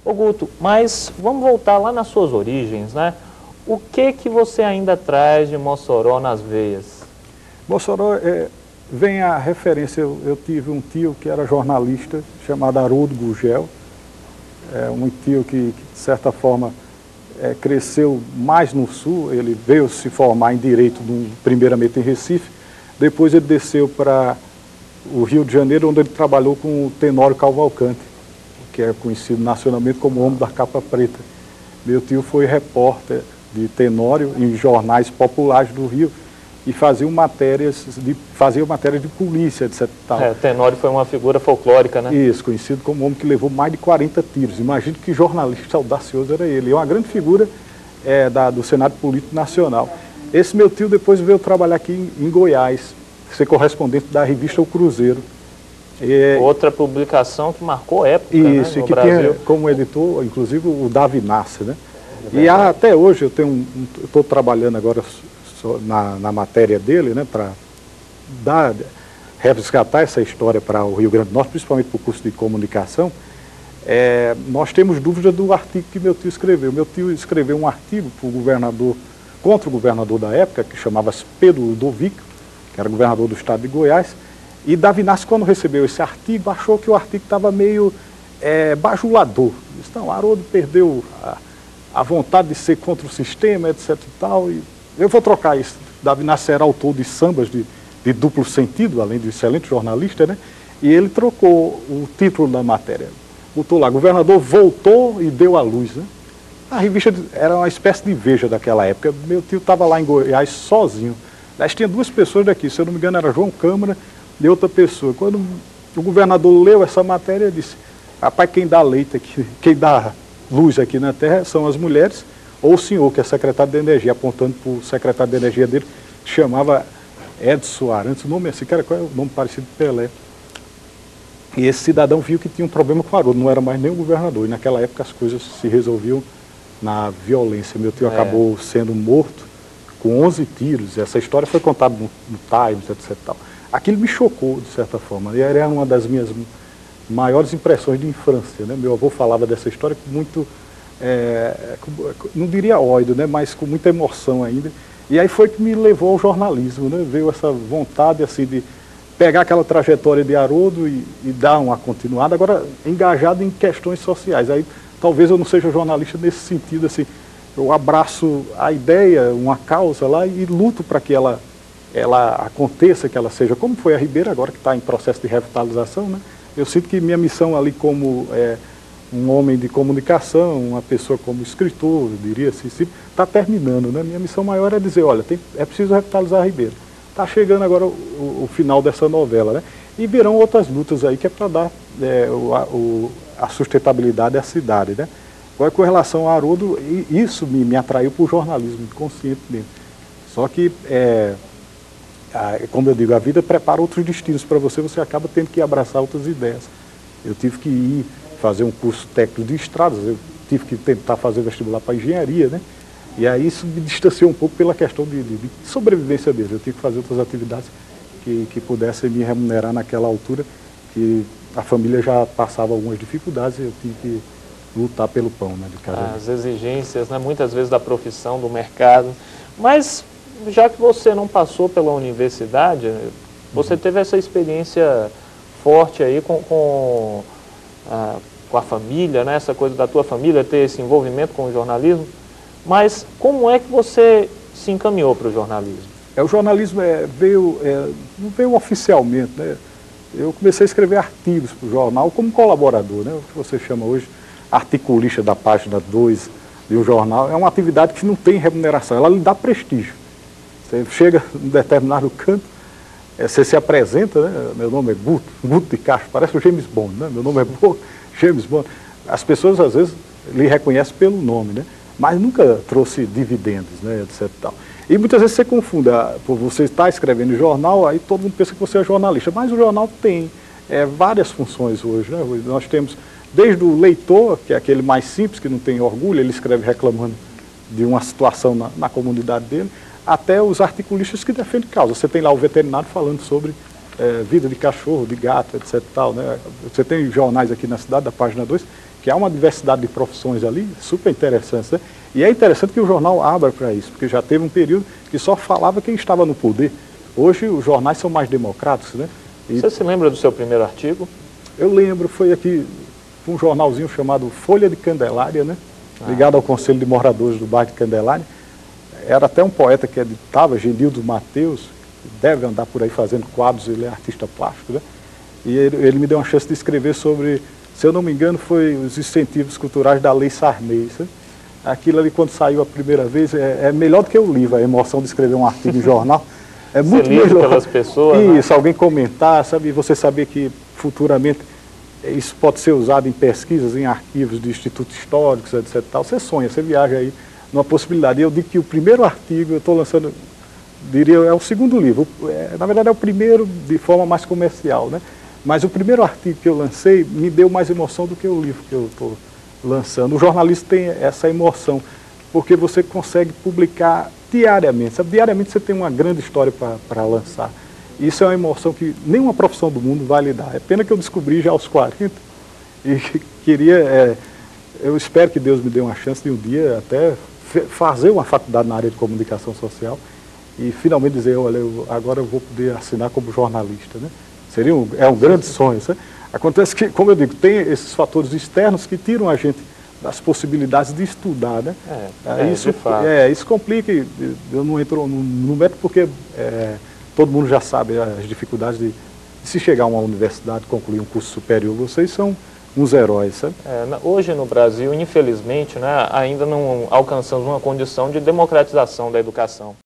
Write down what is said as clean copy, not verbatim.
Ô Guto, mas vamos voltar lá nas suas origens, né? O que você ainda traz de Mossoró nas veias? Mossoró, vem a referência, eu tive um tio que era jornalista, chamado Haroldo Gurgel, um tio que de certa forma, cresceu mais no sul. Ele veio se formar em Direito, primeiramente em Recife, depois ele desceu para o Rio de Janeiro, onde ele trabalhou com o Tenório Cavalcante, que é conhecido nacionalmente como o Homem da Capa Preta. Meu tio foi repórter de Tenório em jornais populares do Rio e fazia matérias de polícia, etc. Tenório foi uma figura folclórica, né? Isso, conhecido como o homem que levou mais de 40 tiros. Imagine que jornalista audacioso era ele. É uma grande figura do Senado Político Nacional. Esse meu tio depois veio trabalhar aqui em Goiás, ser correspondente da revista O Cruzeiro. Outra publicação que marcou época, isso, né, no e que Brasil. tinha como editor, inclusive, o Davi Nassi, né? E até hoje eu estou trabalhando agora na matéria dele, né, para resgatar essa história para o Rio Grande do Norte, principalmente para o curso de comunicação. Nós temos dúvida do artigo que meu tio escreveu. Meu tio escreveu um artigo contra o governador da época, que chamava-se Pedro Ludovico, que era governador do estado de Goiás. E Davi Nassi, quando recebeu esse artigo, achou que o artigo estava meio bajulador. Disse, não, Haroldo perdeu a vontade de ser contra o sistema, etc. e tal. E eu vou trocar isso. Davi Nassi era autor de sambas de duplo sentido, além de excelente jornalista, né? E ele trocou o título da matéria. Botou lá, governador voltou e deu à luz, né? A revista era uma espécie de Veja daquela época. Meu tio estava lá em Goiás sozinho. Mas tinha duas pessoas daqui, se eu não me engano era João Câmara e outra pessoa. Quando o governador leu essa matéria, ele disse, rapaz, quem dá leite aqui, quem dá luz aqui na terra são as mulheres ou o senhor, que é secretário de Energia, apontando para o secretário de Energia dele, que chamava Edson Arantes, o nome assim, cara, qual é o nome parecido de Pelé. E esse cidadão viu que tinha um problema com o Haroldo, não era mais nem o governador, e naquela época as coisas se resolviam na violência. Meu tio acabou sendo morto com 11 tiros, essa história foi contada no Times, etc. Tal. Aquilo me chocou, de certa forma, e era uma das minhas maiores impressões de infância, né? Meu avô falava dessa história com muito, não diria ódio, né? Mas com muita emoção ainda. E aí foi que me levou ao jornalismo, né? Veio essa vontade assim, de pegar aquela trajetória de Haroldo e dar uma continuada, agora engajado em questões sociais. Aí talvez eu não seja jornalista nesse sentido, assim, eu abraço a ideia, uma causa lá e luto para que ela aconteça, que ela seja, como foi a Ribeira agora que está em processo de revitalização, né? Eu sinto que minha missão ali como um homem de comunicação, uma pessoa como escritor, eu diria assim, está terminando, né? Minha missão maior é dizer, olha, é preciso revitalizar a Ribeira. Está chegando agora o final dessa novela, né? E virão outras lutas aí que é para dar a sustentabilidade à cidade, né? Agora, com relação a Haroldo, isso me atraiu para o jornalismo, conscientemente. Só que, como eu digo, a vida prepara outros destinos para você, você acaba tendo que abraçar outras ideias. Eu tive que ir fazer um curso técnico de estradas, eu tive que tentar fazer vestibular para engenharia, né? E aí isso me distanciou um pouco pela questão de sobrevivência mesmo. Eu tive que fazer outras atividades que pudessem me remunerar naquela altura, que a família já passava algumas dificuldades e eu tive que lutar pelo pão, né, de cada As exigências, né, muitas vezes da profissão, do mercado. Mas, já que você não passou pela universidade, você teve essa experiência forte aí com a família, né, essa coisa da tua família, ter esse envolvimento com o jornalismo. Mas como é que você se encaminhou para o jornalismo? O jornalismo não veio oficialmente, né? Eu comecei a escrever artigos para o jornal como colaborador, né? O que você chama hoje articulista da página 2 de um jornal. É uma atividade que não tem remuneração, ela lhe dá prestígio. Você chega em determinado canto, você se apresenta, né? Meu nome é Guto de Castro, parece o James Bond, né? Meu nome é James Bond. As pessoas às vezes lhe reconhecem pelo nome, né? Mas nunca trouxe dividendos, né, etc. Tal. E muitas vezes você confunde, por você estar escrevendo em jornal, aí todo mundo pensa que você é jornalista, mas o jornal tem várias funções hoje, né? Nós temos desde o leitor, que é aquele mais simples, que não tem orgulho, ele escreve reclamando de uma situação na comunidade dele, até os articulistas que defendem causa. Você tem lá o veterinário falando sobre vida de cachorro, de gato, etc. Tal, né? Você tem jornais aqui na cidade, da página 2, porque há uma diversidade de profissões ali, super interessante, né? E é interessante que o jornal abra para isso, porque já teve um período que só falava quem estava no poder. Hoje os jornais são mais democráticos, né? E você se lembra do seu primeiro artigo? eu lembro, foi aqui um jornalzinho chamado Folha de Candelária, né? Ligado ao Conselho de Moradores do bairro de Candelária. Era até um poeta que editava, Genildo Mateus, que deve andar por aí fazendo quadros, ele é artista plástico, né? E ele me deu uma chance de escrever sobre, se eu não me engano, foi os incentivos culturais da Lei Sarney. Sabe? Aquilo ali, quando saiu a primeira vez, é melhor do que o livro, a emoção de escrever um artigo em jornal. É muito melhor. Pelas pessoas, isso, né? Alguém comentar, sabe? Você saber que futuramente isso pode ser usado em pesquisas, em arquivos de institutos históricos, etc. Tal. Você sonha, você viaja aí numa possibilidade. E eu digo que o primeiro artigo, eu estou lançando, diria, é o segundo livro. Na verdade é o primeiro de forma mais comercial, né? Mas o primeiro artigo que eu lancei me deu mais emoção do que o livro que eu estou lançando. O jornalista tem essa emoção, porque você consegue publicar diariamente. Sabe? Diariamente você tem uma grande história para lançar. Isso é uma emoção que nenhuma profissão do mundo vai lhe dar. É pena que eu descobri já aos 40 e queria, eu espero que Deus me dê uma chance de um dia até fazer uma faculdade na área de comunicação social e finalmente dizer, olha, agora eu vou poder assinar como jornalista, né? É um grande sonho. Sabe? Acontece que, como eu digo, tem esses fatores externos que tiram a gente das possibilidades de estudar, né? Isso complica, eu não entro no método porque todo mundo já sabe as dificuldades de se chegar a uma universidade, concluir um curso superior. Vocês são uns heróis, sabe? Hoje no Brasil, infelizmente, né, ainda não alcançamos uma condição de democratização da educação.